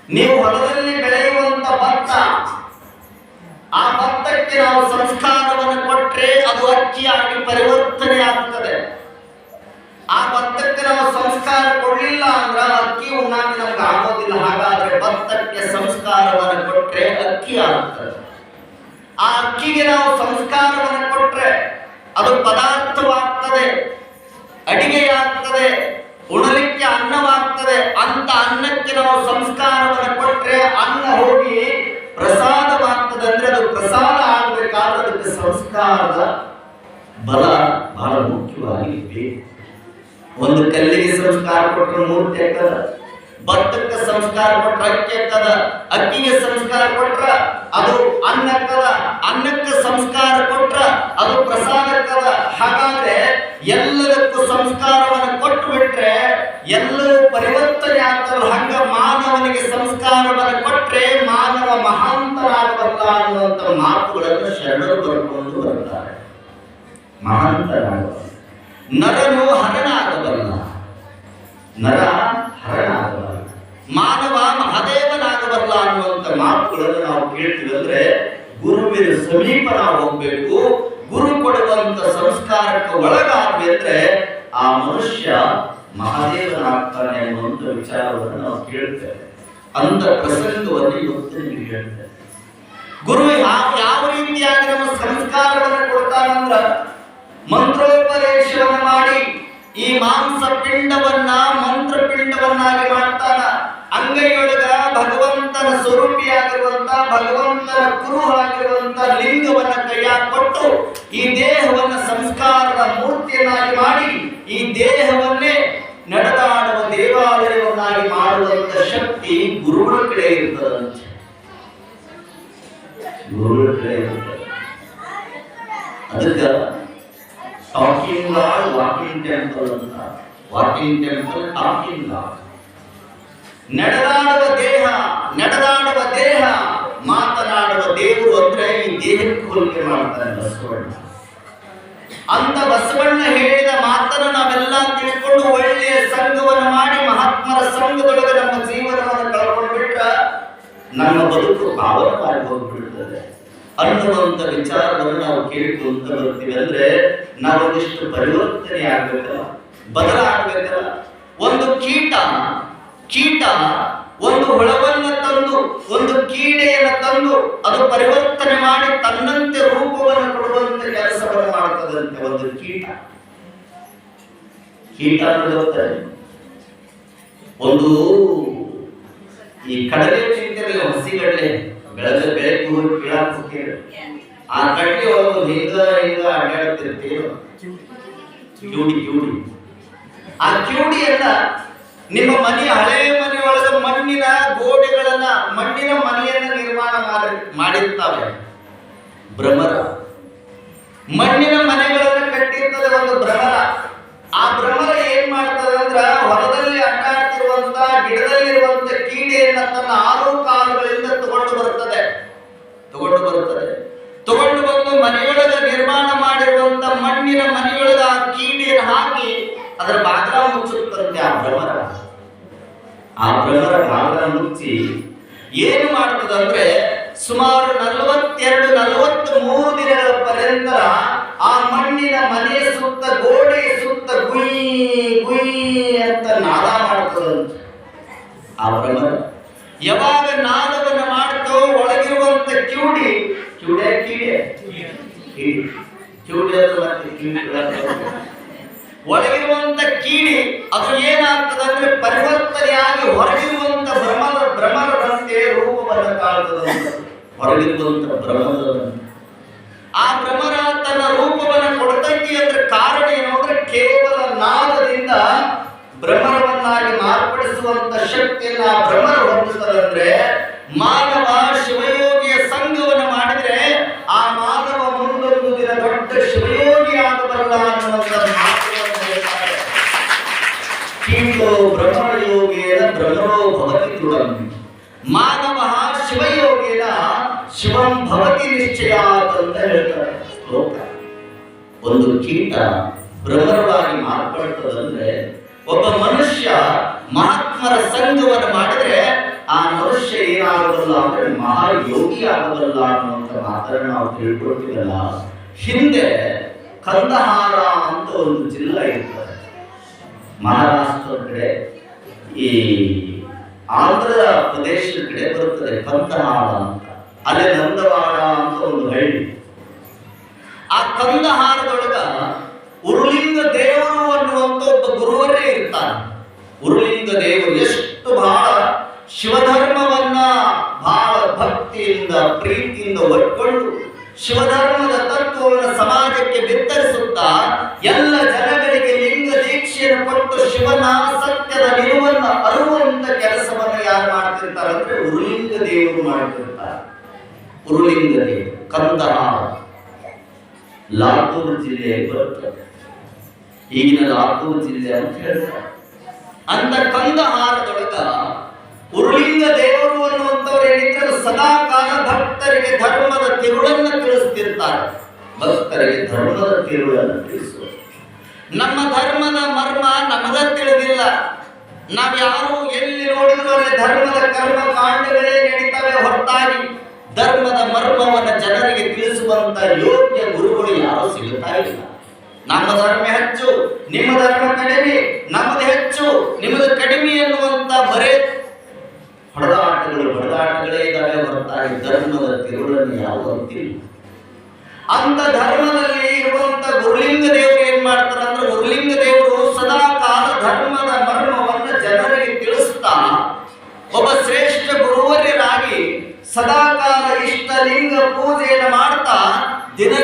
ನೀವು ಹೊಲದಲ್ಲಿ ಬೆಳೆಯುವಂತ ಭತ್ತ, ಆ ಭತ್ತಕ್ಕೆ ನಾವು ಸಂಸ್ಕಾರವನ್ನು ಕೊಟ್ಟರೆ ಅದು ಅಕ್ಕಿಯಾಗಿ ಪರಿವರ್ತನೆ ಆಗ್ತದೆ. ಆ ಭತ್ತಕ್ಕೆ ನಾವು ಸಂಸ್ಕಾರ ಕೊಡಲಿಲ್ಲ ಅಂದ್ರೆ ಅಕ್ಕಿ ಉಣ್ಣಾಕ ನಮ್ಗೆ ಆಗೋದಿಲ್ಲ. ಹಾಗಾದ್ರೆ ಭತ್ತಕ್ಕೆ ಸಂಸ್ಕಾರವನ್ನು ಕೊಟ್ಟರೆ ಅಕ್ಕಿ ಆಗುತ್ತದೆ. ಆ ಅಕ್ಕಿಗೆ ನಾವು ಸಂಸ್ಕಾರವನ್ನು ಕೊಟ್ಟರೆ ಅದು ಪದಾರ್ಥವಾಗ್ತದೆ, ಅಡಿಗೆಯಾಗ್ತದೆ, ಉಣಲಿಕ್ಕೆ ಅನ್ನವಾಗ್ತದೆ. ಅಂತ ಅನ್ನಕ್ಕೆ ನಾವು ಸಂಸ್ಕಾರವನ್ನು ಕೊಟ್ಟರೆ ಅನ್ನ ಹೋಗಿ ಪ್ರಸಾದವಾಗ್ತದೆ. ಅಂದ್ರೆ ಅದು ಪ್ರಸಾದ ಆಗಬೇಕಾದ್ರೆ ಅದಕ್ಕೆ ಸಂಸ್ಕಾರದ ಬಲ ಬಹಳ ಮುಖ್ಯವಾಗಿ ಬೇಕು. ಒಂದು ಕಲ್ಲಿಗೆ ಸಂಸ್ಕಾರ ಕೊಟ್ಟರೆ ಮೂರ್ತಿ ಆಗ್ತದ, ಭತ್ತಕ್ಕೆ ಸಂಸ್ಕಾರ ಕೊಟ್ರೆ ಅಕ್ಕಿ ಆಗ್ತದ, ಅಕ್ಕಿಗೆ ಸಂಸ್ಕಾರ ಕೊಟ್ರ ಅದು ಅನ್ನಕ್ಕದ, ಅನ್ನಕ್ಕೆ ಸಂಸ್ಕಾರ ಕೊಟ್ರ ಅದು ಪ್ರಸಾದಕ್ಕದ. ಹಾಗಾದ್ರೆ ಎಲ್ಲದಕ್ಕೂ ಸಂಸ್ಕಾರವನ್ನು ಕೊಟ್ಟು ಬಿಟ್ರೆ ಎಲ್ಲವೂ ಪರಿವರ್ತನೆ ಆಗ್ತದೆ. ಹಂಗ ಮಾನವನಿಗೆ ಸಂಸ್ಕಾರವನ್ನು ಕೊಟ್ರೆ ಮಾನವ ಮಹಾಂತರಾಗಬಲ್ಲ ಅನ್ನುವಂಥ ಮಾತುಗಳನ್ನು ಶರಣರು ಬರ್ಕೊಂಡು ಬರ್ತಾರೆ. ಮಹಾಂತರಾಗಬಲ್ಲ, ನರನು ಹರನಾಗಬಲ್ಲ, ನರ ಹರನಾಗಬಲ್ಲ, ಮಾನವ ಮಹಾದೇವನಾಗಬಲ್ಲ ಅನ್ನುವಂಥ ಮಾತುಗಳನ್ನು ನಾವು ಕೇಳ್ತೀವಿ. ಅಂದ್ರೆ ಗುರುವಿನ ಸಮೀಪ ನಾವು ಹೋಗ್ಬೇಕು. ಗುರು ಕೊಡುವಂತ ಸಂಸ್ಕಾರಕ್ಕೆ ಒಳಗಾದ್ವಿ ಅಂದ್ರೆ ಆ ಮನುಷ್ಯ ಮಹಾದೇವನಾಗ್ತಾನೆ ಅನ್ನುವಂಥ ವಿಚಾರವನ್ನು ನಾವು ಕೇಳ್ತೇವೆ. ಅಂತ ಪ್ರಸಂಗವನ್ನು ಇವತ್ತು ನಿಮಗೆ ಹೇಳ್ತೇವೆ. ಗುರು ಯಾವ ರೀತಿಯಾಗಿ ನಮ್ಮ ಸಂಸ್ಕಾರವನ್ನು ಕೊಡ್ತಾನಂದ್ರ ಮಂತ್ರೋಪದೇಶವನ್ನು ಮಾಡಿ ಈ ಮಾಂಸ ಪಿಂಡವನ್ನ ಮಂತ್ರ ಪಿಂಡವನ್ನಾಗಿ ಮಾಡ್ತಾನ. ಅಂಗೈಯೊಳಗ ಭಗವಂತನ ಸ್ವರೂಪಿಯಾಗಿರುವಂತ, ಭಗವಂತನ ಕುರು ಆಗಿರುವಂತ ಲಿಂಗವನ್ನ ಕೈಯಾಗಿ ಕೊಟ್ಟು ಈ ದೇಹವನ್ನ ಸಂಸ್ಕಾರದ ಮೂರ್ತಿಯನ್ನಾಗಿ ಮಾಡಿ ಈ ದೇಹವನ್ನೇ ನಡೆದಾಡುವ ದೇವಾಲಯವನ್ನಾಗಿ ಮಾಡುವಂತ ಶಕ್ತಿ ಗುರುಗಳ ಕಡೆ ಇರ್ತದಂತೆ. ಗುರುಗಳ ಕಡೆ ಇರ್ತದೆ. ಅದಕ್ಕೆ ಟಾಕಿಂಗ್ ಲಾರ್ಡ್, ವಾಕಿಂಗ್ ಟೆಂಪಲ್ ಅಂತ. Walking temple, talking lord. ನಡೆದಾಡುವ ದೇಹ, ನಡೆದಾಡುವ ದೇಹ, ಮಾತನಾಡುವ ದೇವರು ಅಂದ್ರೆ ಈ ದೇಹಕ್ಕೆ ಹೋಲಿಕೆ ಮಾಡ್ತಾರೆ ಬಸವಣ್ಣ. ಅಂತ ಬಸವಣ್ಣ ಹೇಳಿದ ಮಾತನ್ನು ನಾವೆಲ್ಲ ತಿಳ್ಕೊಂಡು ಒಳ್ಳೆಯ ಸಂಘವನ್ನು ಮಾಡಿ ಮಹಾತ್ಮರ ಸಂಘದೊಳಗೆ ನಮ್ಮ ಜೀವನವನ್ನು ಕಳ್ಕೊಂಡು ಬಿಟ್ರ ನಮ್ಮ ಬದುಕು ಪಾವನವಾಗಿ ಹೋಗ್ಬಿಡ್ತದೆ ಅನ್ನುವಂಥ ವಿಚಾರವನ್ನು ನಾವು ಕೇಳಿಕೊಂತ ಬರ್ತೀವಿ. ಅಂದ್ರೆ ನಾವೊಂದಿಷ್ಟು ಪರಿವರ್ತನೆ ಆಗ್ಬೇಕಲ್ಲ, ಬದಲಾಗಬೇಕಲ್ಲ. ಒಂದು ಕೀಟ ಒಂದು ಹುಳವನ್ನು ತಂದು, ಒಂದು ಕೀಡೆಯನ್ನು ತಂದು ಅದು ಪರಿವರ್ತನೆ ಮಾಡಿ ತನ್ನಂತೆ ರೂಪವನ್ನು ಕೊಡುವಂತ ಕೆಲಸವನ್ನು ಮಾಡ್ತದಂತೆ. ಒಂದು ಕೀಟ ಒಂದು ಈ ಕಡಲೆ ತಿಂತಿರಲಿಲ್ಲ, ಹಸಿಗಡಲೆ ಬೆಳಗ್ಗೆ ಹೋಗಿ ಕೀಳಾಕ್ತಿರ, ಆ ಕಡ್ಲೆ ಒಂದು ಹಿಂಗ ಅಡ್ಡಾಡ್ತಿರ್ತೀವಿ. ಕ್ಯೂಡಿ ಆ ಕ್ಯೂಡಿಯನ್ನ ನಿಮ್ಮ ಮನೆ ಹಳೆ ಮನೆಯೊಳಗ ಮಣ್ಣಿನ ಗೋಡೆಗಳನ್ನ, ಮಣ್ಣಿನ ಮನೆಯನ್ನ ನಿರ್ಮಾಣ ಮಾಡಿರ್ತಾವೆ ಭ್ರಮರ. ಮಣ್ಣಿನ ಮನೆಗಳನ್ನ ಕಟ್ಟಿರ್ತದೆ ಒಂದು ಭ್ರಮರ. ಆ ಭ್ರಮರ ಏನ್ ಮಾಡ್ತದೆ ಅಂದ್ರ ಹೊಲದಲ್ಲಿ ಅಡ್ಡಾಡ್ತಿರುವಂತ ಗಿಡದಲ್ಲಿರುವಂತ ಕೀಡೆಯನ್ನ ತನ್ನ 6 ಕಾಲುಗಳಿಂದ ತಗೊಂಡು ಬರುತ್ತದೆ. ತಗೊಂಡು ಬಂದು ಮನೆಯೊಳಗ ನಿರ್ಮಾಣ ಮಾಡಿರುವಂತ ಮಣ್ಣಿನ ಮನೆಯೊಳಗ ಆ ಕೀಡೆಯನ್ನು ಹಾಕಿ ಅದರ ಬಾಗಿಲ ಮುಚ್ಚುತ್ತಂತೆ. ಆ ಭ್ರಮರ ಬಾಗಿಲ ಮುಚ್ಚಿ ಏನು ಮಾಡ್ತದಂದ್ರೆ ಸುಮಾರು 42-43 ದಿನಗಳ ಪರ್ಯಂತ ಆ ಮಣ್ಣಿನ ಮನೆಯ ಸುತ್ತ, ಗೋಡೆಯ ಸುತ್ತ ಗುಯ್ ಗುಯ್ ಅಂತ ನಾದ ಮಾಡ್ತದಂತೆ. ಆ ಭ್ರಮರ ಯಾವಾಗ ನಾದವನ್ನು ಮಾಡ್ತೋ ಒಳಗಿರುವಂತ ಕಿವುಡಿ ಒಳಗಿರುವಂತ ಕೀಡಿ ಅದು ಏನಾಗ್ತದಂದ್ರೆ ಪರಿವರ್ತನೆಯಾಗಿ ಹೊರಗಿರುವಂತ ಭ್ರಮರದಂತೆ ರೂಪವನ್ನು ಕಾಣ್ತದಂತೆ. ಹೊರಗಿರುವಂತ ಆ ಭ್ರಮರ ತನ್ನ ರೂಪವನ್ನು ಕೊಡ್ತೈತಿ ಅಂದ್ರೆ ಕಾರಣ ಏನು ಅಂದ್ರೆ ಕೇವಲ ನಾದದಿಂದ ಭ್ರಮರವನ್ನಾಗಿ ಮಾರ್ಪಡಿಸುವಂತ ಶಕ್ತಿಯನ್ನು ಆ ಭ್ರಮರ ಹೊಂದುತ್ತದಂದ್ರೆ ಮಾನವ ಶಿವಯೋಗಿಯ ಸಂಘವನ್ನು ಮಾಡಿದ್ರೆ ಆ ಮಾನವ ಮುಂದೊಂದು ದಿನ ದೊಡ್ಡ ಶಿವಯೋಗಿ ಆಗಬಲ್ಲ ಅನ್ನುವಂಥ ಮಾತುಗಳನ್ನು ಹೇಳ್ತಾರೆ. ಕೀಟೋ ಬ್ರಹ್ಮಯೋಗೇನ ಬ್ರಹ್ಮೋ ಭವತಿ ದೃಢಂ, ಮಾನವ ಶಿವಯೋಗೇನ ಶಿವಂ ಭವತಿ ನಿಶ್ಚಯಾತ್ ಅಂತ ಹೇಳ್ತಾರೆ ಶ್ಲೋಕ. ಒಂದು ಕೀಟ ಭ್ರಮರವಾಗಿ ಮಾರ್ಪಡ್ತದಂದ್ರೆ ಒಬ್ಬ ಮನುಷ್ಯ ಮಹಾತ್ಮರ ಸಂಘವನ್ನು ಮಾಡಿದ್ರೆ ಆ ಮನುಷ್ಯ ಆಗಬಲ್ಲ ಅಂದ್ರೆ ಮಹಾಯೋಗಿ ಆಗಬಲ್ಲ ಅನ್ನುವಂಥ ಮಾತನ್ನು ನಾವು ತಿಳ್ಕೊಳ್ತೀವಲ್ಲ. ಹಿಂದೆ ಕಂದಹಾರ ಅಂತ ಒಂದು ಜಿಲ್ಲಾ ಇರ್ತದೆ ಮಹಾರಾಷ್ಟ್ರದ ಕಡೆ, ಈ ಆಂಧ್ರ ಪ್ರದೇಶದ ಕಡೆ ಬರುತ್ತದೆ ಕಂದಹಾರ ಅಂತ. ಅಲ್ಲೇ ನಂದವಾಡ ಅಂತ ಒಂದು ಹಳ್ಳಿ. ಆ ಕಂದಹಾರದೊಳಗ ಉರುಲಿಂಗ ದೇವರು ಅನ್ನುವಂಥ ಒಬ್ಬ ಗುರುವರೇ ಇರ್ತಾನೆ. ಉರುಲಿಂಗ ದೇವರು ಎಷ್ಟು ಬಹಳ ಶಿವಧರ್ಮವನ್ನ ಬಹಳ ಭಕ್ತಿಯಿಂದ ಪ್ರೀತಿಯಿಂದ ಒಟ್ಕೊಂಡು ಶಿವಧರ್ಮದ ತತ್ವವನ್ನು ಸಮಾಜಕ್ಕೆ ಬಿತ್ತರಿಸುತ್ತಾ ಎಲ್ಲ ಜನಗಳಿಗೆ ಲಿಂಗ ದೀಕ್ಷೆಯನ್ನು ಕೊಟ್ಟು ಶಿವನ ಸತ್ಯದ ನಿಲುವನ್ನು ಅರಿಯುವಂತ ಕೆಲಸವನ್ನು ಯಾರು ಮಾಡ್ತಿರ್ತಾರೆ ಅಂದ್ರೆ ಉರುಲಿಂಗ ದೇವರು ಮಾಡ್ತಿರ್ತಾರೆ. ಉರುಲಿಂಗ ದೇವರು ಕಂದಹಾರ ಲಾತೂರು ಜಿಲ್ಲೆಯಲ್ಲಿ ಬರುತ್ತದೆ. ಈಗಿನ ಲಾತೂರು ಜಿಲ್ಲೆ ಅಂತ ಹೇಳ್ತಾರೆ. ಅಂತ ಕಂದಹಾರದೊಳಗ ಉರುಲಿಂಗ ದೇವರು ಅನ್ನುವಂಥವ್ರು ಏನಿದ್ರೆ ಸದಾ ಕಾಲ ಭಕ್ತರಿಗೆ ಧರ್ಮದ ತಿರುಳನ್ನ ತಿಳಿಸ್ತಿರ್ತಾರೆ. ಭಕ್ತರಿಗೆ ಧರ್ಮದ ತಿರುಳನ್ನು ತಿಳಿಸುವ ನಮ್ಮ ಧರ್ಮದ ಮರ್ಮ ನಮಗ ತಿಳಿದಿಲ್ಲ. ನಾವ್ಯಾರು ಎಲ್ಲಿ ನೋಡಿದ್ರು ಅಲ್ಲಿ ಧರ್ಮದ ಕರ್ಮ ಕಾಂಡಗಳೇ ನಡೀತವೆ ಹೊರತಾಗಿ ಧರ್ಮದ ಮರ್ಮವನ್ನು ಜನರಿಗೆ ತಿಳಿಸುವಂತ ಯೋಗ್ಯ ಗುರುಗಳು ಯಾರು ಸಿಗುತ್ತಾ ಇಲ್ಲ. ನಮ್ಮ ಧರ್ಮ ಹೆಚ್ಚು, ನಿಮ್ಮ ಧರ್ಮ ಕಡಿಮೆ, ನಮ್ಮದು ಹೆಚ್ಚು, ನಿಮ್ಮದು ಕಡಿಮೆ ಎನ್ನುವಂತ ಬರೇ ಹೊಡೆದಾಟಗಳೇ ಇದ್ದಾವೆ ಹೊರತಾಗಿ ಧರ್ಮದ ತಿರುಳನ್ನು ಯಾವ ಗೊತ್ತಿಲ್ಲ. ಅಂತ ಧರ್ಮದಲ್ಲಿ ಇರುವಂತ ಗುರುಲಿಂಗ ದೇವರು ಏನ್ ಮಾಡ್ತಾರೆ ಅಂದ್ರೆ ಗುರುಲಿಂಗ ದೇವರು ಸದಾ ಕಾಲ ಧರ್ಮದ ಮರ್ಮವನ್ನು ಜನರಿಗೆ ತಿಳಿಸ್ತಾ ಒಬ್ಬ ಶ್ರೇಷ್ಠ ಗುರುವರ್ಯರಾಗಿ ಸದಾಕಾಲ ಇಷ್ಟ ಲಿಂಗ ಪೂಜೆಯನ್ನು ಮಾಡ್ತಾ ದಿನ